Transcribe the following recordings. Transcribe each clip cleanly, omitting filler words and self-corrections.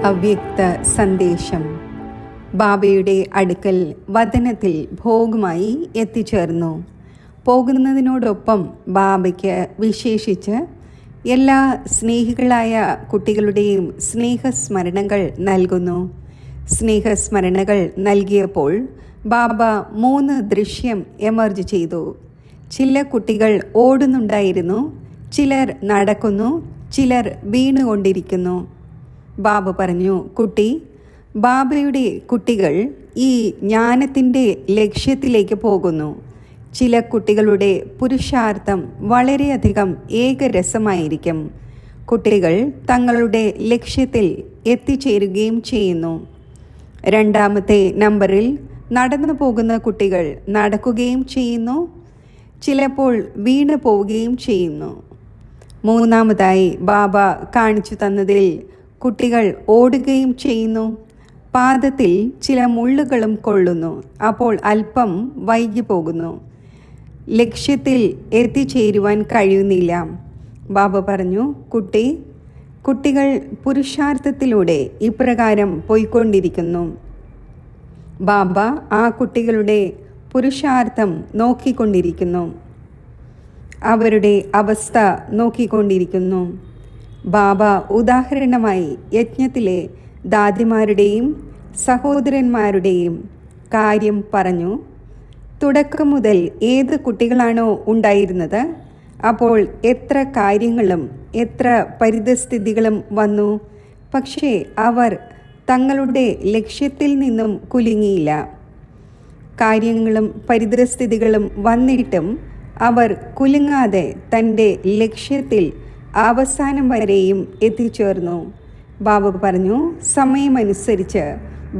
അവ്യക്ത സന്ദേശം ബാബയുടെ അടുക്കൽ വതനത്തിൽ ഭോഗമായി എത്തിച്ചേർന്നു. പോകുന്നതിനോടൊപ്പം ബാബയ്ക്ക് വിശേഷിച്ച് എല്ലാ സ്നേഹികളായ കുട്ടികളുടെയും സ്നേഹസ്മരണകൾ നൽകുന്നു. സ്നേഹസ്മരണകൾ നൽകിയപ്പോൾ ബാബ 3 ദൃശ്യം എമർജ് ചെയ്തു. ചില കുട്ടികൾ ഓടുന്നുണ്ടായിരുന്നു, ചിലർ നടക്കുന്നു, ചിലർ വീണുകൊണ്ടിരിക്കുന്നു. ബാബ പറഞ്ഞു, കുട്ടി, ബാബയുടെ കുട്ടികൾ ഈ ജ്ഞാനത്തിൻ്റെ ലക്ഷ്യത്തിലേക്ക് പോകുന്നു. ചില കുട്ടികളുടെ പുരുഷാർത്ഥം വളരെയധികം ഏകരസമായിരിക്കും. കുട്ടികൾ തങ്ങളുടെ ലക്ഷ്യത്തിൽ എത്തിച്ചേരുകയും ചെയ്യുന്നു. 2ാമത്തെ നമ്പറിൽ നടന്നു പോകുന്ന കുട്ടികൾ നടക്കുകയും ചെയ്യുന്നു, ചിലപ്പോൾ വീണു പോവുകയും ചെയ്യുന്നു. 3ാമതായി ബാബ കാണിച്ചു തന്നതിൽ കുട്ടികൾ ഓടുകയും ചെയ്യുന്നു. പാദത്തിൽ ചില മുള്ളുകളും കൊള്ളുന്നു, അപ്പോൾ അല്പം വൈകി പോകുന്നു, ലക്ഷ്യത്തിൽ എത്തിച്ചേരുവാൻ കഴിയുന്നില്ല. ബാബ പറഞ്ഞു, കുട്ടികൾ പുരുഷാർത്ഥത്തിലൂടെ ഇപ്രകാരം പോയിക്കൊണ്ടിരിക്കുന്നു. ബാബ ആ കുട്ടികളുടെ പുരുഷാർത്ഥം നോക്കിക്കൊണ്ടിരിക്കുന്നു, അവരുടെ അവസ്ഥ നോക്കിക്കൊണ്ടിരിക്കുന്നു. ബാബ ഉദാഹരണമായി യജ്ഞത്തിലെ ദാദിമാരുടെയും സഹോദരന്മാരുടെയും കാര്യം പറഞ്ഞു. തുടക്കം മുതൽ ഏത് കുട്ടികളാണോ ഉണ്ടായിരുന്നത്, അപ്പോൾ എത്ര കാര്യങ്ങളും എത്ര പരിതസ്ഥിതികളും വന്നു. പക്ഷേ അവർ തങ്ങളുടെ ലക്ഷ്യത്തിൽ നിന്നും കുലുങ്ങിയില്ല. കാര്യങ്ങളും പരിതസ്ഥിതികളും വന്നിട്ടും അവർ കുലുങ്ങാതെ തൻ്റെ ലക്ഷ്യത്തിൽ അവസാനം വരെയും എത്തിച്ചേർന്നു. ബാബ പറഞ്ഞു, സമയമനുസരിച്ച്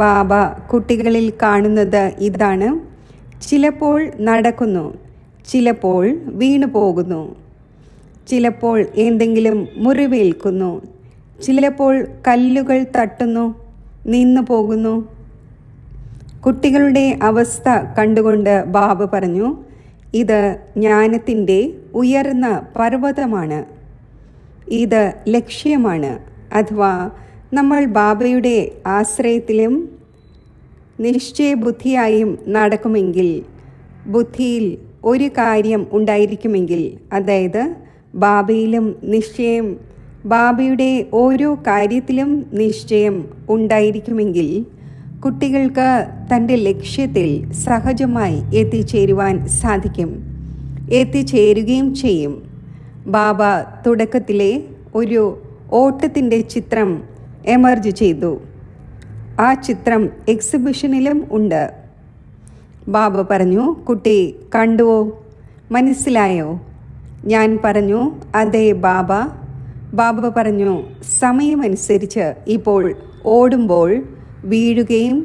ബാബ കുട്ടികളിൽ കാണുന്നത് ഇതാണ്. ചിലപ്പോൾ നടക്കുന്നു, ചിലപ്പോൾ വീണു പോകുന്നു, ചിലപ്പോൾ എന്തെങ്കിലും മുറിവേൽക്കുന്നു, ചിലപ്പോൾ കല്ലുകൾ തട്ടുന്നു, നിന്നു പോകുന്നു. കുട്ടികളുടെ അവസ്ഥ കണ്ടുകൊണ്ട് ബാബ പറഞ്ഞു, ഇത് ജ്ഞാനത്തിൻ്റെ ഉയർന്ന പർവ്വതമാണ്, ഇത് ലക്ഷ്യമാണ്. അഥവാ നമ്മൾ ബാബയുടെ ആശ്രയത്തിലും നിശ്ചയബുദ്ധിയായും നടക്കുമെങ്കിൽ, ബുദ്ധിയിൽ ഒരു കാര്യം ഉണ്ടായിരിക്കുമെങ്കിൽ, അതായത് ബാബയിലും നിശ്ചയം, ബാബയുടെ ഓരോ കാര്യത്തിലും നിശ്ചയം ഉണ്ടായിരിക്കുമെങ്കിൽ, കുട്ടികൾക്ക് തൻ്റെ ലക്ഷ്യത്തിൽ സഹജമായി എത്തിച്ചേരുവാൻ സാധിക്കും, എത്തിച്ചേരുകയും ചെയ്യും. ബാബ തുടക്കത്തിലെ ഒരു ഓട്ടത്തിൻ്റെ ചിത്രം എമർജ് ചെയ്തു. ആ ചിത്രം എക്സിബിഷനിലും ഉണ്ട്. ബാബ പറഞ്ഞു, കുട്ടി കണ്ടുവോ, മനസ്സിലായോ? ഞാൻ പറഞ്ഞു, അതെ ബാബ. ബാബ പറഞ്ഞു, സമയമനുസരിച്ച് ഇപ്പോൾ ഓടുമ്പോൾ വീഴുകയും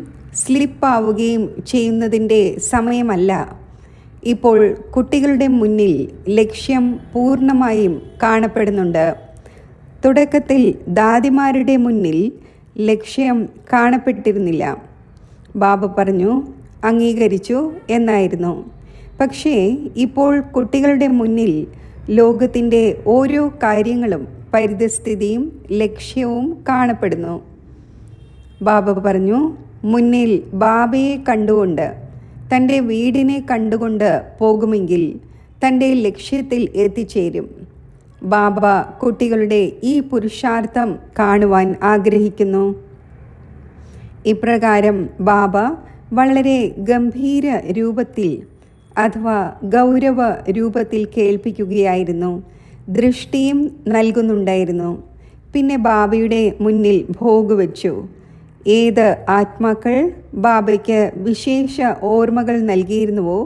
സ്ലിപ്പാവുകയും ചെയ്യുന്നതിൻ്റെ സമയമല്ല. ഇപ്പോൾ കുട്ടികളുടെ മുന്നിൽ ലക്ഷ്യം പൂർണ്ണമായും കാണപ്പെടുന്നുണ്ട്. തുടക്കത്തിൽ ദാദിമാരുടെ മുന്നിൽ ലക്ഷ്യം കാണപ്പെട്ടിരുന്നില്ല. ബാബ പറഞ്ഞു, അംഗീകരിച്ചു എന്നായിരുന്നു. പക്ഷേ ഇപ്പോൾ കുട്ടികളുടെ മുന്നിൽ ലോകത്തിൻ്റെ ഓരോ കാര്യങ്ങളും പരിതസ്ഥിതിയും ലക്ഷ്യവും കാണപ്പെടുന്നു. ബാബ പറഞ്ഞു, മുന്നിൽ ബാബയെ കണ്ടുകൊണ്ട്, തൻ്റെ വീടിനെ കണ്ടുകൊണ്ട് പോകുമെങ്കിൽ തൻ്റെ ലക്ഷ്യത്തിൽ എത്തിച്ചേരും. ബാബ കുട്ടികളുടെ ഈ പുരുഷാർത്ഥം കാണുവാൻ ആഗ്രഹിക്കുന്നു. ഇപ്രകാരം ബാബ വളരെ ഗംഭീര രൂപത്തിൽ അഥവാ ഗൗരവ രൂപത്തിൽ കേൾപ്പിക്കുകയായിരുന്നു. ദൃഷ്ടിയും നൽകുന്നുണ്ടായിരുന്നു. പിന്നെ ബാബയുടെ മുന്നിൽ ഭോഗ് വച്ചു. ഏത് ആത്മാക്കൾ ബാബയ്ക്ക് വിശേഷ ഓർമ്മകൾ നൽകിയിരുന്നുവോ,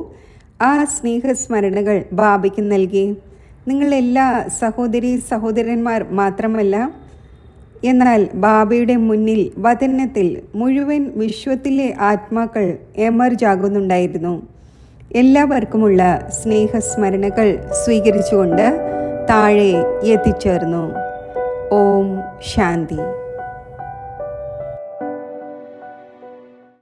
ആ സ്നേഹസ്മരണകൾ ബാബയ്ക്ക് നൽകി. നിങ്ങളെല്ലാ സഹോദരന്മാർ മാത്രമല്ല, എന്നാൽ ബാബയുടെ മുന്നിൽ വതനത്തിൽ മുഴുവൻ വിശ്വത്തിലെ ആത്മാക്കൾ എമർജ് ആകുന്നുണ്ടായിരുന്നു. എല്ലാവർക്കുമുള്ള സ്നേഹസ്മരണകൾ സ്വീകരിച്ചുകൊണ്ട് താഴെ എത്തിച്ചേർന്നു. ഓം ശാന്തി.